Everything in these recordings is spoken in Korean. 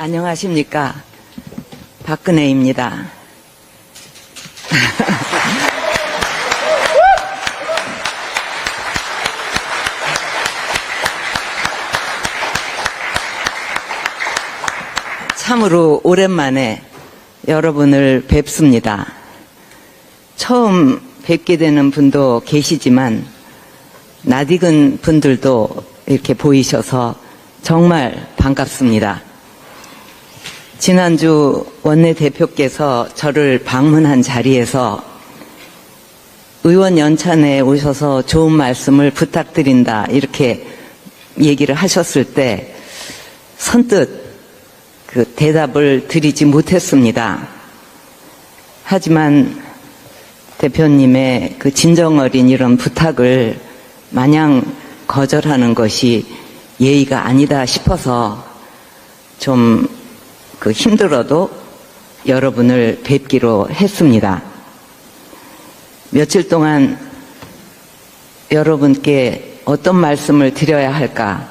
안녕하십니까. 박근혜입니다. 참으로 오랜만에 여러분을 뵙습니다. 처음 뵙게 되는 분도 계시지만 낯익은 분들도 이렇게 보이셔서 정말 반갑습니다. 지난주 원내대표께서 저를 방문한 자리에서 의원 연찬에 오셔서 좋은 말씀을 부탁드린다 이렇게 얘기를 하셨을 때 선뜻 그 대답을 드리지 못했습니다. 하지만 대표님의 그 진정어린 이런 부탁을 마냥 거절하는 것이 예의가 아니다 싶어서 좀 힘들어도 여러분을 뵙기로 했습니다. 며칠 동안 여러분께 어떤 말씀을 드려야 할까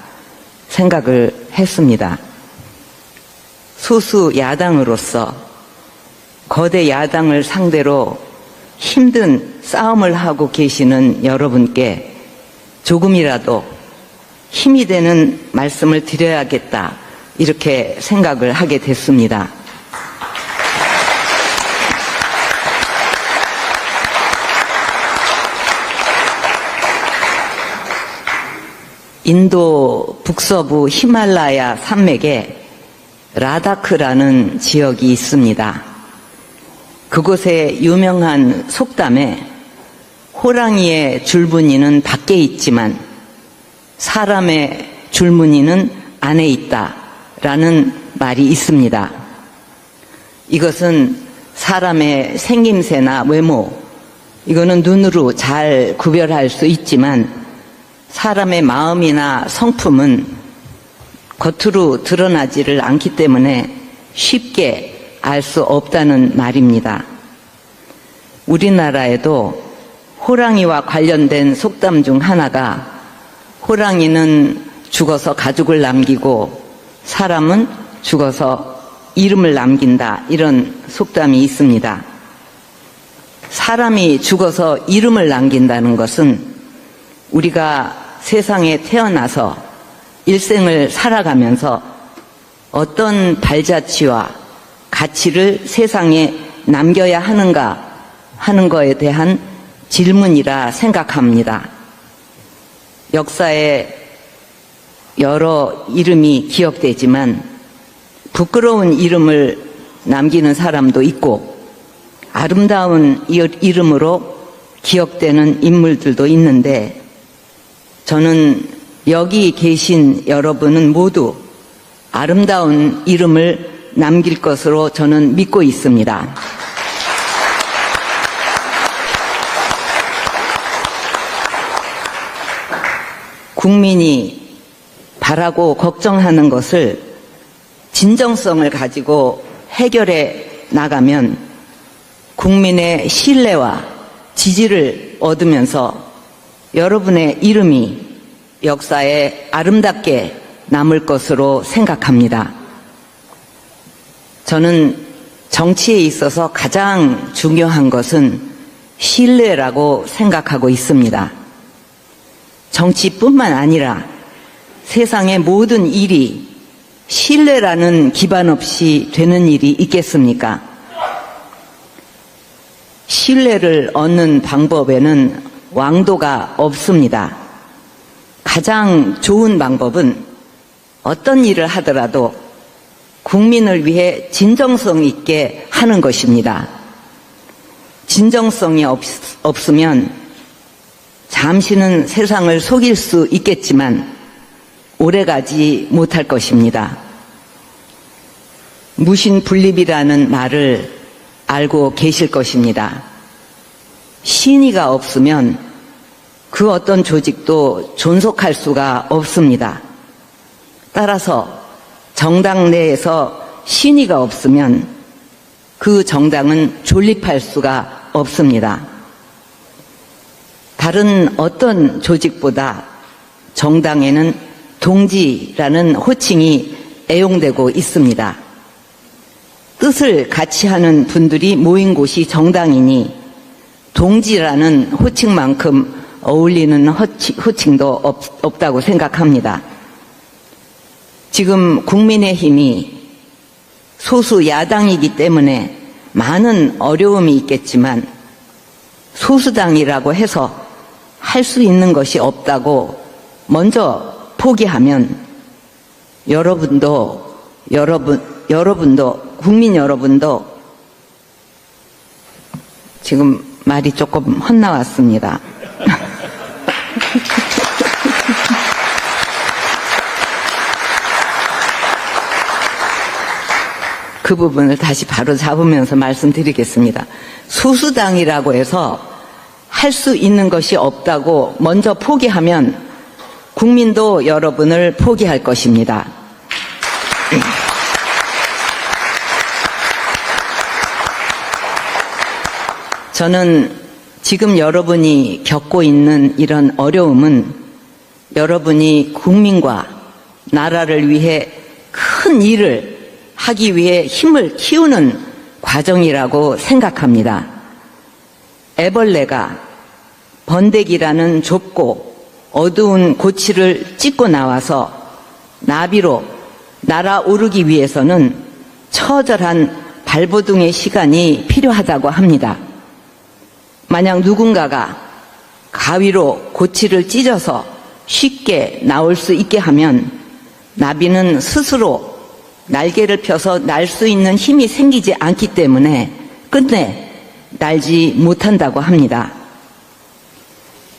생각을 했습니다. 소수 야당으로서 거대 야당을 상대로 힘든 싸움을 하고 계시는 여러분께 조금이라도 힘이 되는 말씀을 드려야겠다 이렇게 생각을 하게 됐습니다. 인도 북서부 히말라야 산맥에 라다크라는 지역이 있습니다. 그곳에 유명한 속담에 호랑이의 줄무늬는 밖에 있지만 사람의 줄무늬는 안에 있다 라는 말이 있습니다. 이것은 사람의 생김새나 외모, 이거는 눈으로 잘 구별할 수 있지만 사람의 마음이나 성품은 겉으로 드러나지를 않기 때문에 쉽게 알 수 없다는 말입니다. 우리나라에도 호랑이와 관련된 속담 중 하나가 호랑이는 죽어서 가죽을 남기고 사람은 죽어서 이름을 남긴다 이런 속담이 있습니다. 사람이 죽어서 이름을 남긴다는 것은 우리가 세상에 태어나서 일생을 살아가면서 어떤 발자취와 가치를 세상에 남겨야 하는가 하는 거에 대한 질문이라 생각합니다. 역사에 여러 이름이 기억되지만 부끄러운 이름을 남기는 사람도 있고 아름다운 이름으로 기억되는 인물들도 있는데 저는 여기 계신 여러분은 모두 아름다운 이름을 남길 것으로 저는 믿고 있습니다. 국민이 바라고 걱정하는 것을 진정성을 가지고 해결해 나가면 국민의 신뢰와 지지를 얻으면서 여러분의 이름이 역사에 아름답게 남을 것으로 생각합니다. 저는 정치에 있어서 가장 중요한 것은 신뢰라고 생각하고 있습니다. 정치뿐만 아니라 세상의 모든 일이 신뢰라는 기반 없이 되는 일이 있겠습니까? 신뢰를 얻는 방법에는 왕도가 없습니다. 가장 좋은 방법은 어떤 일을 하더라도 국민을 위해 진정성 있게 하는 것입니다. 진정성이 없으면 잠시는 세상을 속일 수 있겠지만 오래가지 못할 것입니다. 무신분립이라는 말을 알고 계실 것입니다. 신의가 없으면 그 어떤 조직도 존속할 수가 없습니다. 따라서 정당 내에서 신의가 없으면 그 정당은 존립할 수가 없습니다. 다른 어떤 조직보다 정당에는 동지라는 호칭이 애용되고 있습니다. 뜻을 같이 하는 분들이 모인 곳이 정당이니 동지라는 호칭만큼 어울리는 호칭도 없다고 생각합니다. 지금 국민의힘이 소수 야당이기 때문에 많은 어려움이 있겠지만 소수당이라고 해서 할 수 있는 것이 없다고 먼저 포기하면 국민 여러분도 지금 말이 조금 헛나왔습니다. 그 부분을 다시 바로 잡으면서 말씀드리겠습니다. 소수당이라고 해서 할 수 있는 것이 없다고 먼저 포기하면 국민도 여러분을 포기할 것입니다. 저는 지금 여러분이 겪고 있는 이런 어려움은 여러분이 국민과 나라를 위해 큰 일을 하기 위해 힘을 키우는 과정이라고 생각합니다. 애벌레가 번데기라는 좁고 어두운 고치를 찢고 나와서 나비로 날아오르기 위해서는 처절한 발버둥의 시간이 필요하다고 합니다. 만약 누군가가 가위로 고치를 찢어서 쉽게 나올 수 있게 하면 나비는 스스로 날개를 펴서 날 수 있는 힘이 생기지 않기 때문에 끝내 날지 못한다고 합니다.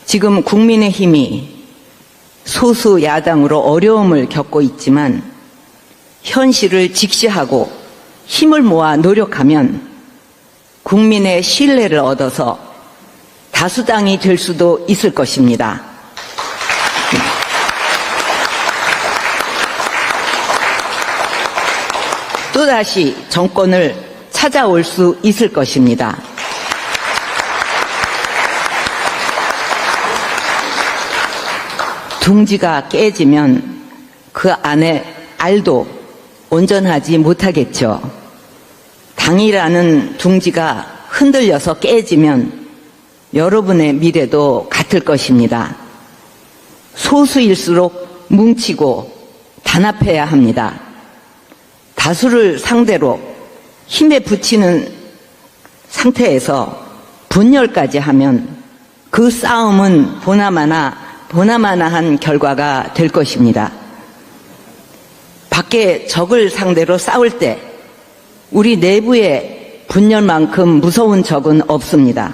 지금 국민의힘이 소수 야당으로 어려움을 겪고 있지만 현실을 직시하고 힘을 모아 노력하면 국민의 신뢰를 얻어서 다수당이 될 수도 있을 것입니다. 또다시 정권을 찾아올 수 있을 것입니다. 둥지가 깨지면 그 안에 알도 온전하지 못하겠죠. 당이라는 둥지가 흔들려서 깨지면 여러분의 미래도 같을 것입니다. 소수일수록 뭉치고 단합해야 합니다. 다수를 상대로 힘에 붙이는 상태에서 분열까지 하면 그 싸움은 보나마나한 결과가 될 것입니다. 밖에 적을 상대로 싸울 때 우리 내부의 분열만큼 무서운 적은 없습니다.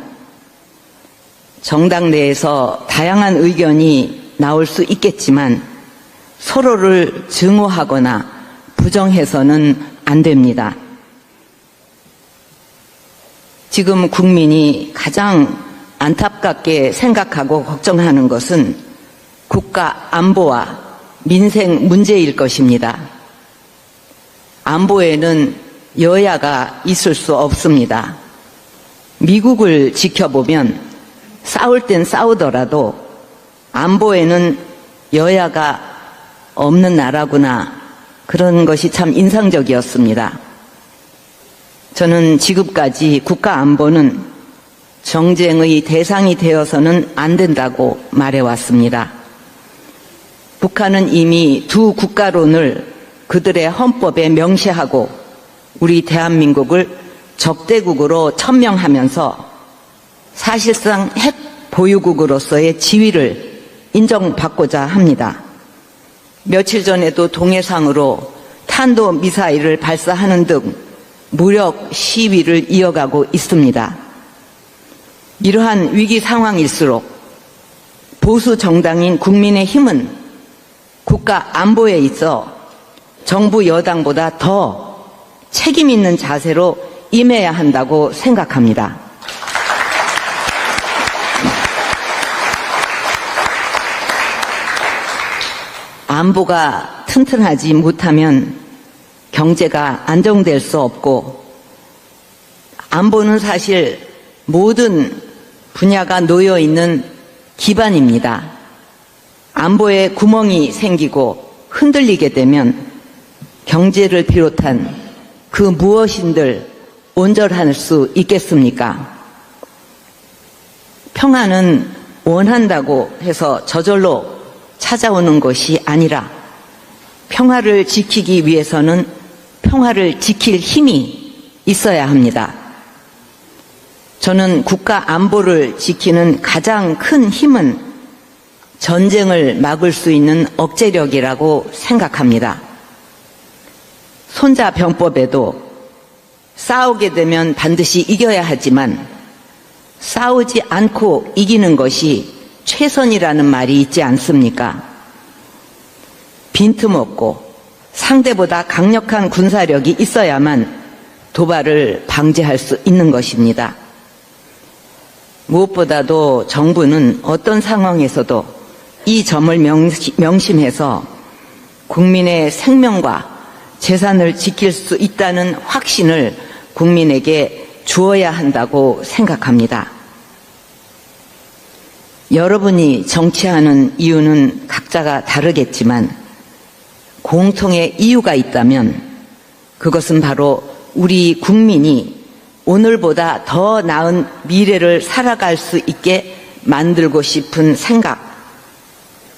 정당 내에서 다양한 의견이 나올 수 있겠지만 서로를 증오하거나 부정해서는 안 됩니다. 지금 국민이 가장 안타깝게 생각하고 걱정하는 것은 국가 안보와 민생 문제일 것입니다. 안보에는 여야가 있을 수 없습니다. 미국을 지켜보면 싸울 땐 싸우더라도 안보에는 여야가 없는 나라구나, 그런 것이 참 인상적이었습니다. 저는 지금까지 국가 안보는 정쟁의 대상이 되어서는 안 된다고 말해왔습니다. 북한은 이미 두 국가론을 그들의 헌법에 명시하고 우리 대한민국을 적대국으로 천명하면서 사실상 핵 보유국으로서의 지위를 인정받고자 합니다. 며칠 전에도 동해상으로 탄도미사일을 발사하는 등 무력 시위를 이어가고 있습니다. 이러한 위기 상황일수록 보수 정당인 국민의힘은 국가 안보에 있어 정부 여당보다 더 책임 있는 자세로 임해야 한다고 생각합니다. 안보가 튼튼하지 못하면 경제가 안정될 수 없고, 안보는 사실 모든 분야가 놓여 있는 기반입니다. 안보에 구멍이 생기고 흔들리게 되면 경제를 비롯한 그 무엇인들 온전할 수 있겠습니까? 평화는 원한다고 해서 저절로 찾아오는 것이 아니라 평화를 지키기 위해서는 평화를 지킬 힘이 있어야 합니다. 저는 국가 안보를 지키는 가장 큰 힘은 전쟁을 막을 수 있는 억제력이라고 생각합니다. 손자병법에도 싸우게 되면 반드시 이겨야 하지만 싸우지 않고 이기는 것이 최선이라는 말이 있지 않습니까? 빈틈없고 상대보다 강력한 군사력이 있어야만 도발을 방지할 수 있는 것입니다. 무엇보다도 정부는 어떤 상황에서도 이 점을 명심해서 국민의 생명과 재산을 지킬 수 있다는 확신을 국민에게 주어야 한다고 생각합니다. 여러분이 정치하는 이유는 각자가 다르겠지만 공통의 이유가 있다면 그것은 바로 우리 국민이 오늘보다 더 나은 미래를 살아갈 수 있게 만들고 싶은 생각,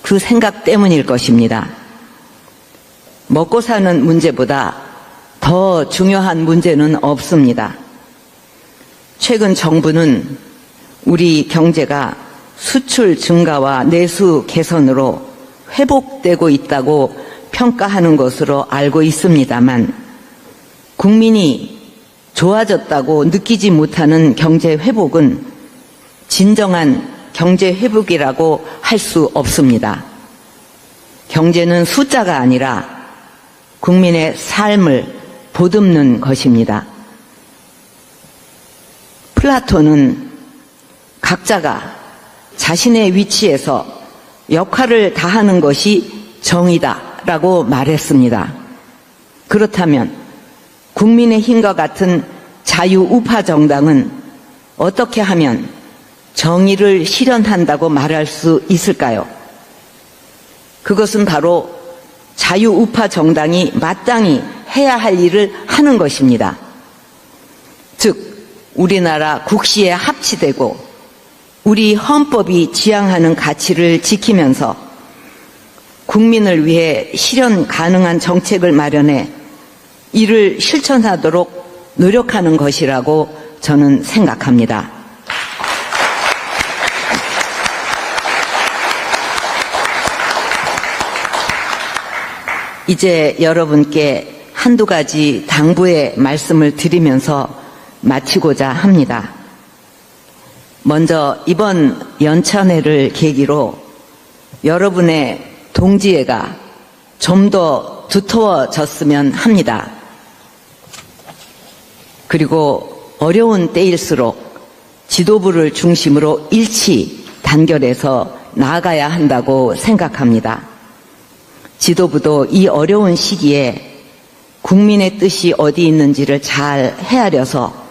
그 생각 때문일 것입니다. 먹고 사는 문제보다 더 중요한 문제는 없습니다. 최근 정부는 우리 경제가 수출 증가와 내수 개선으로 회복되고 있다고 평가하는 것으로 알고 있습니다만 국민이 좋아졌다고 느끼지 못하는 경제 회복은 진정한 경제 회복이라고 할 수 없습니다. 경제는 숫자가 아니라 국민의 삶을 보듬는 것입니다. 플라톤은 각자가 자신의 위치에서 역할을 다하는 것이 정의다라고 말했습니다. 그렇다면 국민의힘과 같은 자유우파 정당은 어떻게 하면 정의를 실현한다고 말할 수 있을까요? 그것은 바로 자유우파 정당이 마땅히 해야 할 일을 하는 것입니다. 즉 우리나라 국시에 합치되고 우리 헌법이 지향하는 가치를 지키면서 국민을 위해 실현 가능한 정책을 마련해 이를 실천하도록 노력하는 것이라고 저는 생각합니다. 이제 여러분께 한두 가지 당부의 말씀을 드리면서 마치고자 합니다. 먼저 이번 연찬회를 계기로 여러분의 동지애가 좀 더 두터워졌으면 합니다. 그리고 어려운 때일수록 지도부를 중심으로 일치 단결해서 나아가야 한다고 생각합니다. 지도부도 이 어려운 시기에 국민의 뜻이 어디 있는지를 잘 헤아려서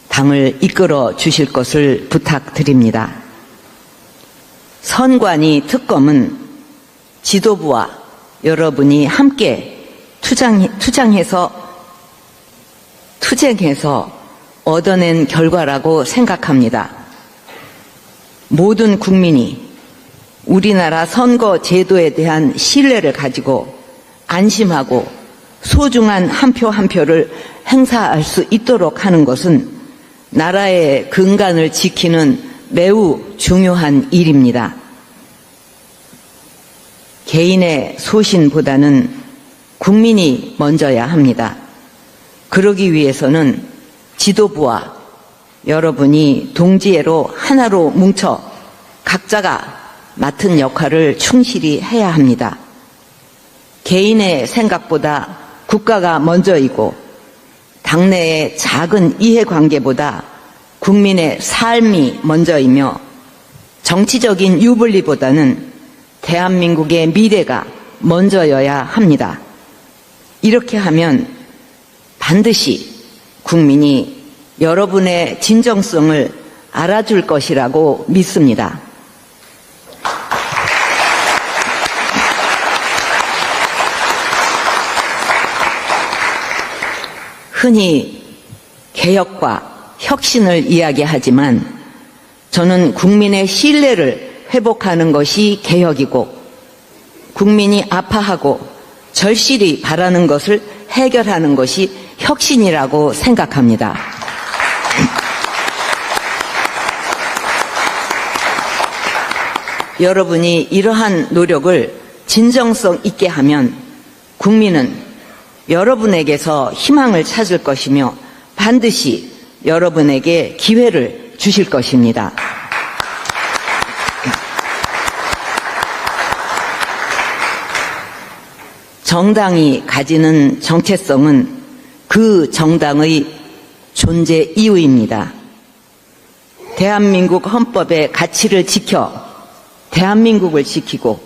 당을 이끌어 주실 것을 부탁드립니다. 선관위 특검은 지도부와 여러분이 함께 투쟁해서 얻어낸 결과라고 생각합니다. 모든 국민이 우리나라 선거 제도에 대한 신뢰를 가지고 안심하고 소중한 한 표 한 표를 행사할 수 있도록 하는 것은 나라의 근간을 지키는 매우 중요한 일입니다. 개인의 소신보다는 국민이 먼저야 합니다. 그러기 위해서는 지도부와 여러분이 동지애로 하나로 뭉쳐 각자가 맡은 역할을 충실히 해야 합니다. 개인의 생각보다 국가가 먼저이고 당내의 작은 이해관계보다 국민의 삶이 먼저이며 정치적인 유불리보다는 대한민국의 미래가 먼저여야 합니다. 이렇게 하면 반드시 국민이 여러분의 진정성을 알아줄 것이라고 믿습니다. 흔히 개혁과 혁신을 이야기하지만 저는 국민의 신뢰를 회복하는 것이 개혁이고 국민이 아파하고 절실히 바라는 것을 해결하는 것이 혁신이라고 생각합니다. 여러분이 이러한 노력을 진정성 있게 하면 국민은 여러분에게서 희망을 찾을 것이며 반드시 여러분에게 기회를 주실 것입니다. 정당이 가지는 정체성은 그 정당의 존재 이유입니다. 대한민국 헌법의 가치를 지켜 대한민국을 지키고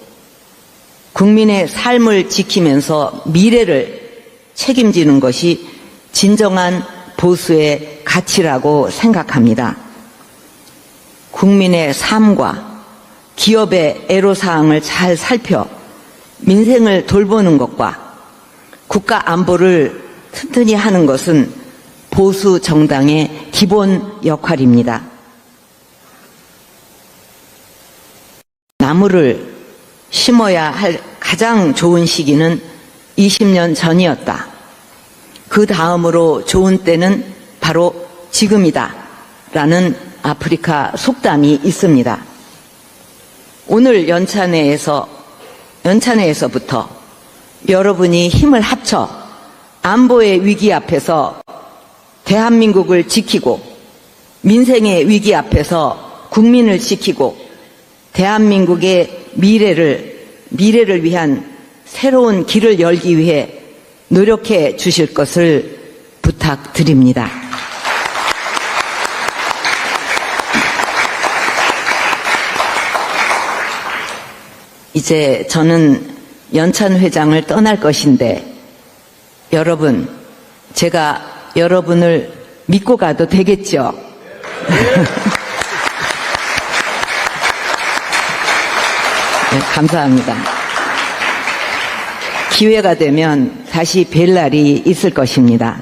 국민의 삶을 지키면서 미래를 책임지는 것이 진정한 보수의 가치라고 생각합니다. 국민의 삶과 기업의 애로사항을 잘 살펴 민생을 돌보는 것과 국가 안보를 튼튼히 하는 것은 보수 정당의 기본 역할입니다. 나무를 심어야 할 가장 좋은 시기는 20년 전이었다. 그 다음으로 좋은 때는 바로 지금이다. 라는 아프리카 속담이 있습니다. 오늘 연찬회에서부터 여러분이 힘을 합쳐 안보의 위기 앞에서 대한민국을 지키고 민생의 위기 앞에서 국민을 지키고 대한민국의 미래를 위한 새로운 길을 열기 위해 노력해 주실 것을 부탁드립니다. 이제 저는 연찬 회장을 떠날 것인데 여러분, 제가 여러분을 믿고 가도 되겠죠? 네, 감사합니다. 기회가 되면 다시 뵐 날이 있을 것입니다.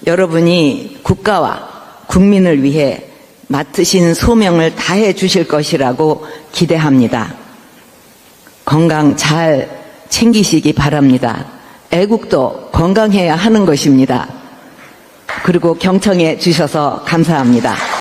여러분이 국가와 국민을 위해 맡으신 소명을 다해 주실 것이라고 기대합니다. 건강 잘 챙기시기 바랍니다. 애국도 건강해야 하는 것입니다. 그리고 경청해 주셔서 감사합니다.